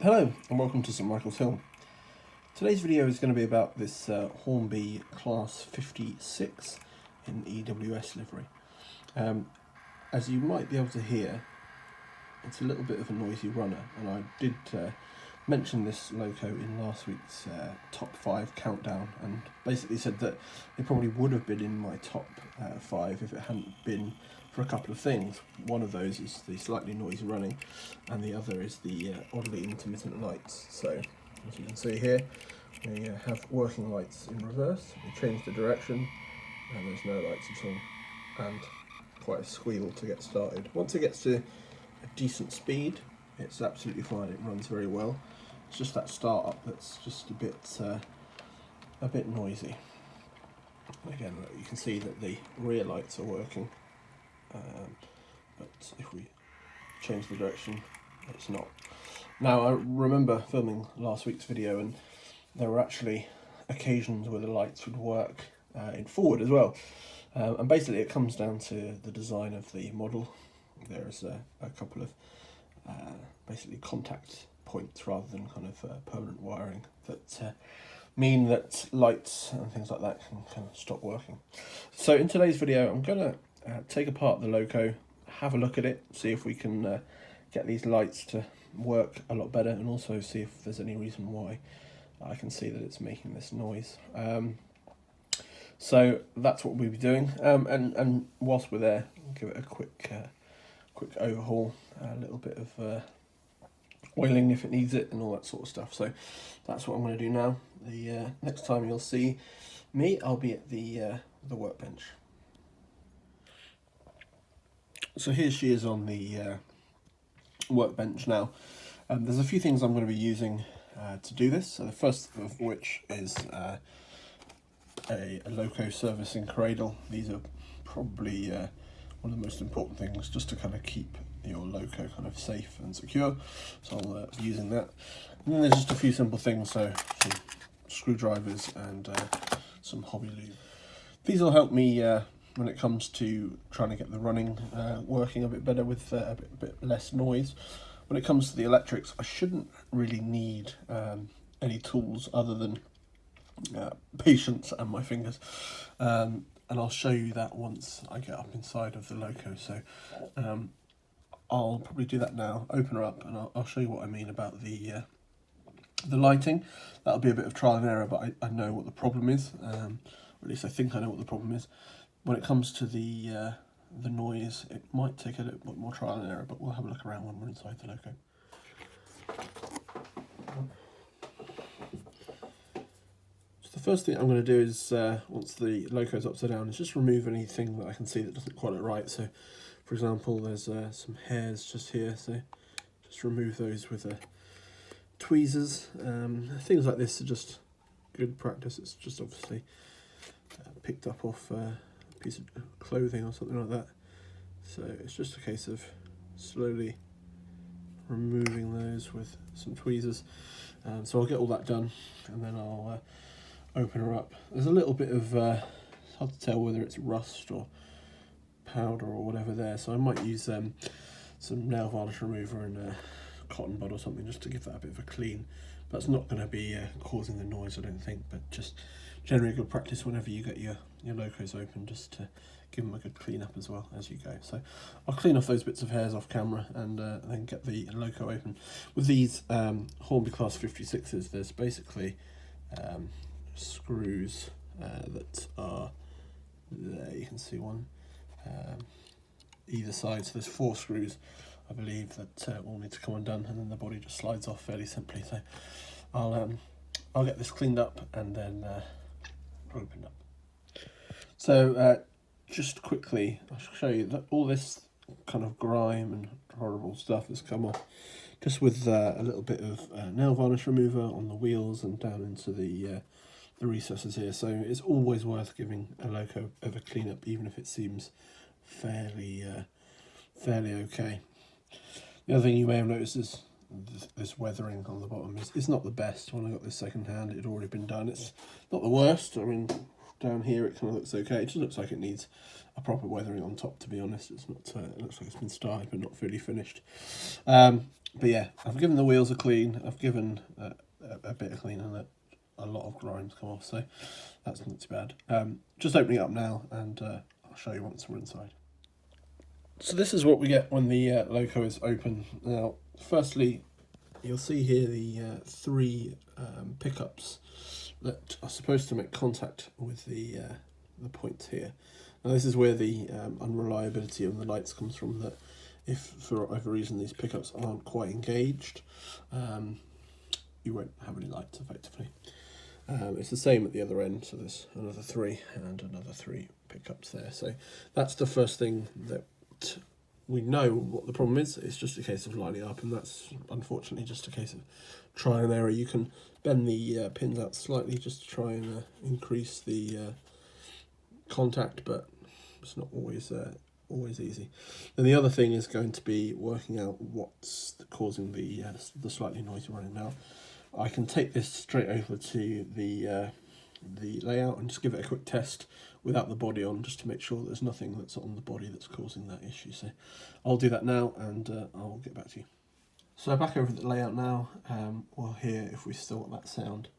Hello and welcome to St Michael's Hill. Today's video is going to be about this Hornby Class 56 in EWS livery. As you might be able to hear, it's a little bit of a noisy runner, and I did mention this Loco in last week's top 5 countdown, and basically said that it probably would have been in my top 5 if it hadn't been for a couple of things. One of those is the slightly noisy running, and the other is the oddly intermittent lights. So as you can see here, we have working lights in reverse. We change the direction and there's no lights at all, and quite a squeal to get started. Once it gets to a decent speed, it's absolutely fine, it runs very well. It's just that start up that's just a bit noisy. Again, you can see that the rear lights are working, but if we change the direction, it's not. Now, I remember filming last week's video, and there were actually occasions where the lights would work in forward as well, and basically it comes down to the design of the model. There's a couple of basically contact points rather than kind of permanent wiring that mean that lights and things like that can kind of stop working. So in today's video, I'm going to take apart the Loco, have a look at it, see if we can get these lights to work a lot better, and also see if there's any reason why I can see that it's making this noise. So that's what we'll be doing, and whilst we're there, we'll give it a quick overhaul, a little bit of oiling if it needs it, and all that sort of stuff. So that's what I'm going to do now. The next time you'll see me, I'll be at the workbench. So here she is on the workbench now. There's a few things I'm going to be using to do this. So the first of which is a Loco servicing cradle. These are probably one of the most important things, just to kind of keep your Loco kind of safe and secure. So I'll be using that. And then there's just a few simple things, so some screwdrivers and some hobby lube. These will help me when it comes to trying to get the running working a bit better with a bit less noise. When it comes to the electrics, I shouldn't really need any tools other than patience and my fingers. And I'll show you that once I get up inside of the Loco. So I'll probably do that now, open her up, and I'll show you what I mean about the lighting. That'll be a bit of trial and error, but I know what the problem is, or at least I think I know what the problem is. When it comes to the noise, it might take a little bit more trial and error, but we'll have a look around when we're inside the Loco. The first thing I'm going to do is, once the Loco's upside down, is just remove anything that I can see that doesn't quite look right. So, for example, there's some hairs just here, so just remove those with tweezers. Things like this are just good practice. It's just obviously picked up off a piece of clothing or something like that. So it's just a case of slowly removing those with some tweezers. So I'll get all that done, and then I'll open her up. There's a little bit of it's hard to tell whether it's rust or powder or whatever there, so I might use some nail varnish remover and a cotton bud or something just to give that a bit of a clean. That's not going to be causing the noise, I don't think, but just generally good practice whenever you get your Locos open, just to give them a good clean up as well as you go. So I'll clean off those bits of hairs off camera, and then get the Loco open. With these Hornby Class 56s, there's basically screws that are there. You can see one either side, so there's 4 screws I believe that all need to come undone, and then the body just slides off fairly simply. So I'll get this cleaned up and then opened up. So just quickly, I'll show you that all this kind of grime and horrible stuff has come off just with a little bit of nail varnish remover on the wheels and down into the recesses here. So it's always worth giving a Loco a clean up, even if it seems fairly okay. The other thing you may have noticed is this weathering on the bottom is not the best. When I got this second hand, it had already been done. It's not the worst. I mean, down here it kind of looks okay. It just looks like it needs a proper weathering on top, to be honest. It's not. It looks like it's been started but not fully finished. But yeah, I've given the wheels a clean. I've given a bit of clean and a lot of grime come off, so that's not too bad. Just opening it up now, and I'll show you once we're inside. So this is what we get when the Loco is open. Now, firstly, you'll see here the three pickups that are supposed to make contact with the points here. Now this is where the unreliability of the lights comes from, that if for whatever reason these pickups aren't quite engaged, you won't have any lights effectively. It's the same at the other end, so there's another three and another three pickups there. So that's the first thing that we know what the problem is. It's just a case of lining up, and that's unfortunately just a case of trial and error. You can bend the pins out slightly just to try and increase the contact, but it's not always easy. Then the other thing is going to be working out what's causing the slightly noisy running. Now, I can take this straight over to the layout and just give it a quick test without the body on, just to make sure there's nothing that's on the body that's causing that issue. So I'll do that now, and I'll get back to you. So back over the layout now, we'll hear if we still got that sound.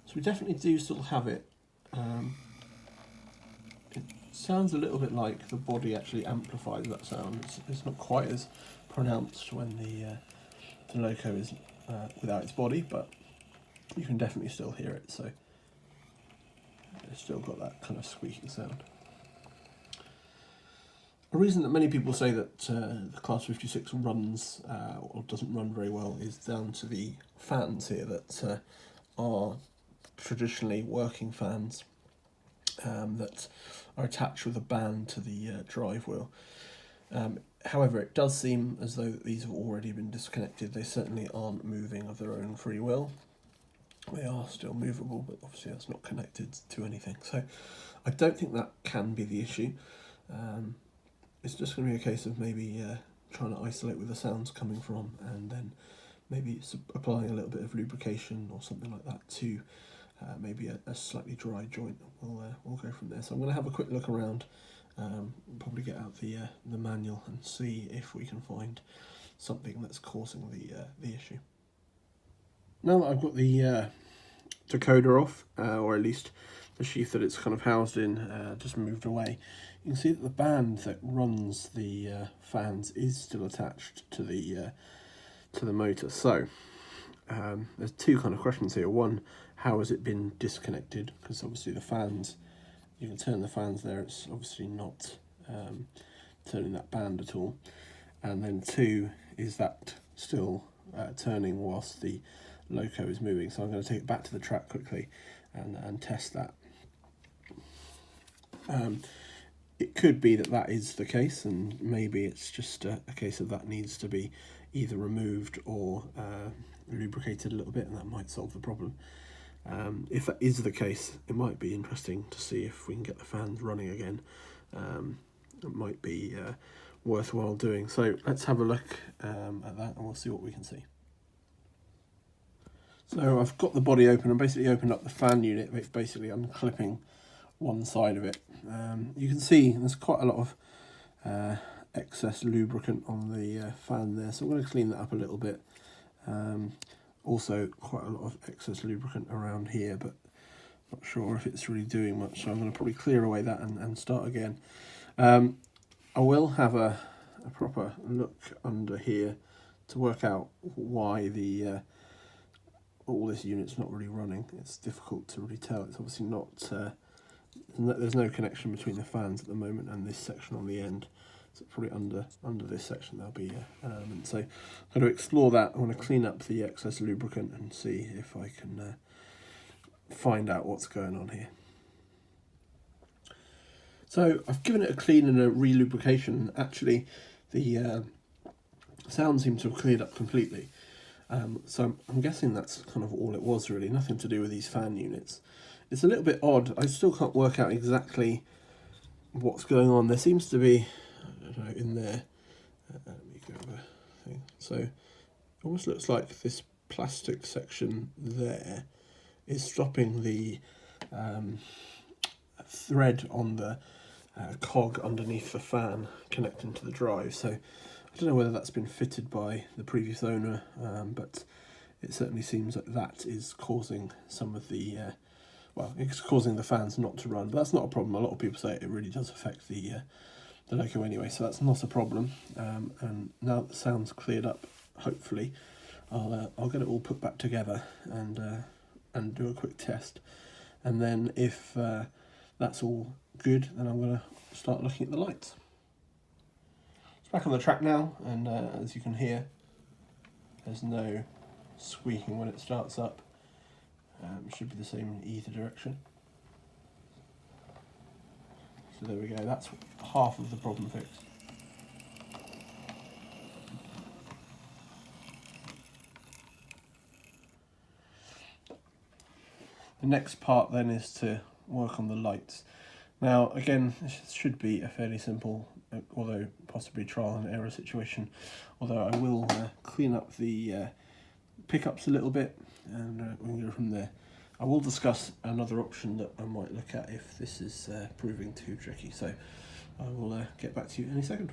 So we definitely do still have it. It sounds a little bit like the body actually amplifies that sound. It's not quite as pronounced when the Loco is without its body, but you can definitely still hear it. So it's still got that kind of squeaking sound. A reason that many people say that the Class 56 runs or doesn't run very well is down to the fans here that are traditionally working fans that are attached with a band to the drive wheel. However, it does seem as though these have already been disconnected. They certainly aren't moving of their own free will. They are still movable, but obviously that's not connected to anything. So I don't think that can be the issue. It's just going to be a case of maybe trying to isolate where the sound's coming from, and then maybe applying a little bit of lubrication or something like that to maybe a slightly dry joint. We'll go from there. So I'm going to have a quick look around, probably get out the manual and see if we can find something that's causing the issue. Now that I've got the decoder off, or at least the sheath that it's kind of housed in just moved away, you can see that the band that runs the fans is still attached to the motor. So there's two kind of questions here. One, how has it been disconnected? Because obviously the fans, you can turn the fans there, it's obviously not turning that band at all. And then two, is that still turning whilst the Loco is moving? So I'm going to take it back to the track quickly and test that. It could be that is the case, and maybe it's just a case of that needs to be either removed or lubricated a little bit, and that might solve the problem. If that is the case, it might be interesting to see if we can get the fans running again. It might be worthwhile doing. So let's have a look at that, and we'll see what we can see. So I've got the body open and basically opened up the fan unit, basically unclipping one side of it. You can see there's quite a lot of excess lubricant on the fan there, so I'm going to clean that up a little bit. Also quite a lot of excess lubricant around here, but not sure if it's really doing much, so I'm going to probably clear away that and start again. I will have a proper look under here to work out why the all this unit's not really running. It's difficult to really tell. It's obviously not there's no connection between the fans at the moment and this section on the end, so probably under this section there'll be an element. So I'm going to explore that. I want to clean up the excess lubricant and see if I can find out what's going on here. So I've given it a clean and a re-lubrication. Actually, the sound seems to have cleared up completely. So I'm guessing that's kind of all it was really, nothing to do with these fan units. It's a little bit odd. I still can't work out exactly what's going on. There seems to be, I don't know, in there, let me go over thing. So it almost looks like this plastic section there is stopping the thread on the cog underneath the fan connecting to the drive. So I don't know whether that's been fitted by the previous owner, but it certainly seems like that is causing some of the, well, it's causing the fans not to run. But that's not a problem. A lot of people say it really does affect the Loco anyway, so that's not a problem. And now that the sound's cleared up, hopefully, I'll get it all put back together and do a quick test. And then if that's all good, then I'm going to start looking at the lights. It's back on the track now, and as you can hear, there's no squeaking when it starts up. It should be the same in either direction. So there we go, that's half of the problem fixed. The next part then is to work on the lights. Now again, this should be a fairly simple, although possibly trial and error situation, although I will clean up the pickups a little bit and we can go from there. I will discuss another option that I might look at if this is proving too tricky, so I will get back to you in a second.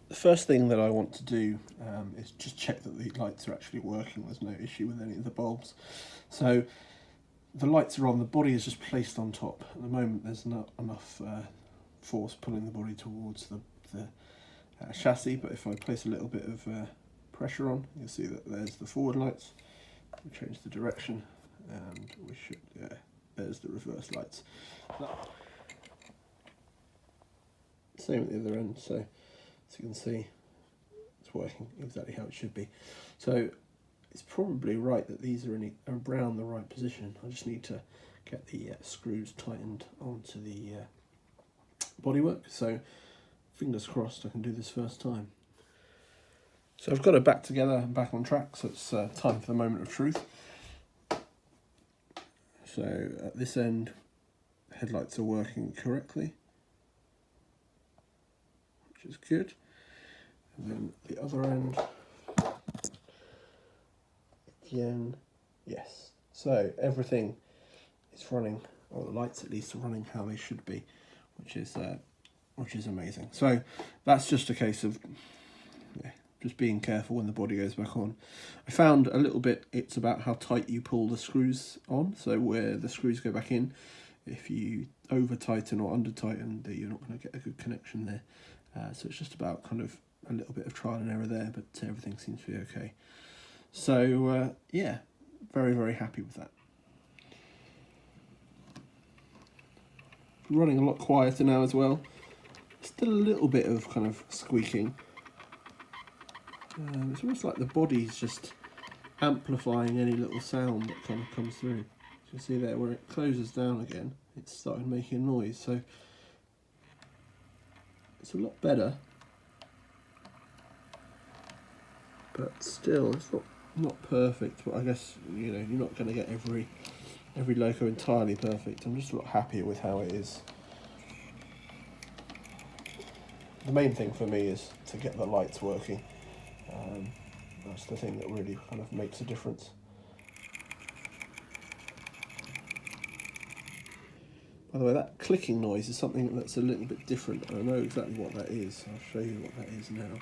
The first thing that I want to do is just check that the lights are actually working. There's no issue with any of the bulbs. So the lights are on, the body is just placed on top. At the moment there's not enough force pulling the body towards the chassis, but if I place a little bit of pressure on, you'll see that there's the forward lights. We change the direction and we should, there's the reverse lights. Same at the other end, so as you can see, it's working exactly how it should be. So it's probably right that these are around the right position. I just need to get the screws tightened onto the bodywork. So fingers crossed I can do this first time. So I've got it back together and back on track, so it's time for the moment of truth. So at this end, headlights are working correctly, which is good. And then the other end, again, yes. So everything is running, or the lights at least are running how they should be, which is amazing. So that's just a case of just being careful when the body goes back on. I found a little bit, it's about how tight you pull the screws on, so where the screws go back in. If you over tighten or under tighten, you're not going to get a good connection there. So it's just about kind of a little bit of trial and error there, but everything seems to be okay. So yeah, very, very happy with that. Running a lot quieter now as well. Still a little bit of kind of squeaking. It's almost like the body's just amplifying any little sound that kind of comes through. You can see there where it closes down again, it's started making noise, so it's a lot better, but still it's not perfect. But I guess, you know, you're not going to get every Loco entirely perfect. I'm just a lot happier with how it is. The main thing for me is to get the lights working. That's the thing that really kind of makes a difference. By the way, that clicking noise is something that's a little bit different. I know exactly what that is. I'll show you what that is now.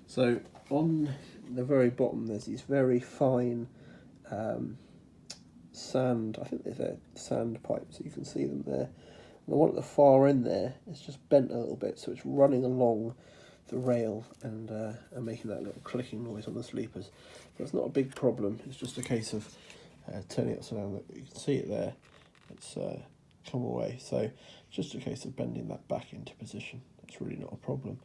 So on the very bottom there's these very fine sand, I think they're sand pipes, you can see them there. And the one at the far end there is just bent a little bit, so it's running along the rail and making that little clicking noise on the sleepers. That's not a big problem, it's just a case of turning it so that you can see it there. It's come away, so it's just a case of bending that back into position. It's really not a problem.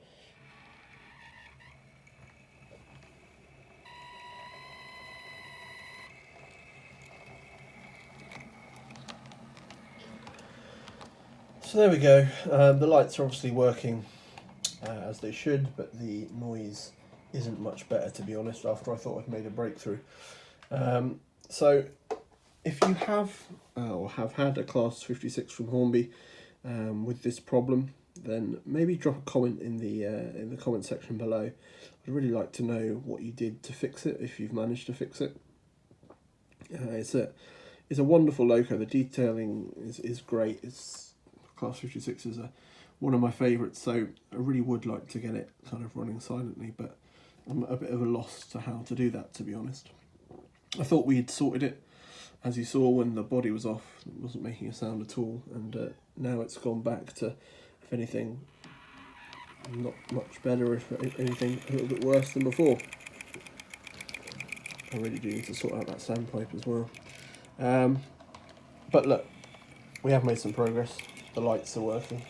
So there we go, the lights are obviously working as they should, but the noise isn't much better, to be honest, after I thought I'd made a breakthrough. So if you have or have had a Class 56 from Hornby with this problem, then maybe drop a comment in the comment section below. I'd really like to know what you did to fix it, if you've managed to fix it. It's It's a wonderful loco. The detailing is great. It's Class 56 is one of my favourites, so I really would like to get it kind of running silently, but I'm a bit of a loss to how to do that, to be honest. I thought we had sorted it, as you saw when the body was off. It wasn't making a sound at all, and now it's gone back to, if anything, not much better, if anything, a little bit worse than before. I really do need to sort out that sandpipe as well. But look, we have made some progress. The lights are working,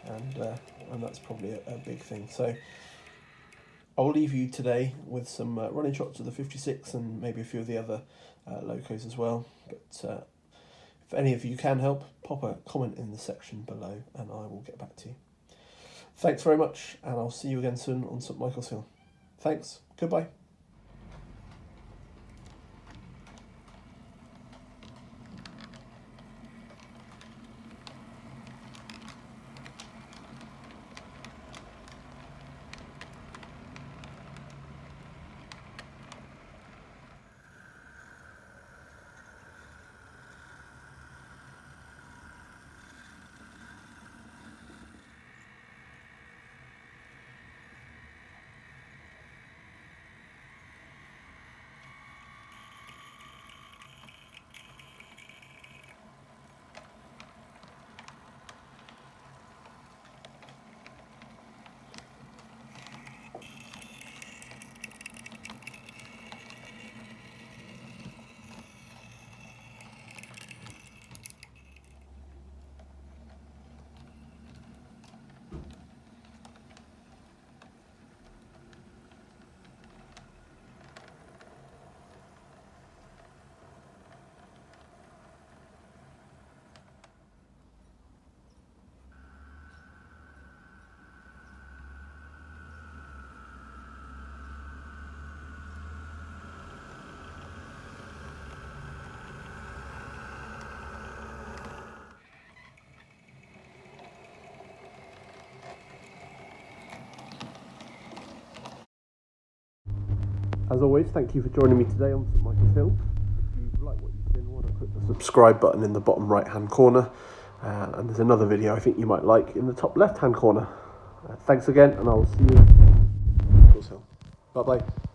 and that's probably a big thing. So I'll leave you today with some running shots of the 56 and maybe a few of the other locos as well. But if any of you can help, pop a comment in the section below and I will get back to you. Thanks very much, and I'll see you again soon on St Michael's Hill. Thanks, goodbye. As always, thank you for joining me today on St Michael's Hill. If you like what you've seen, why not click the subscribe button in the bottom right hand corner, and there's another video I think you might like in the top left hand corner. Thanks again, and I will see you on St Michael's Hill. Bye bye.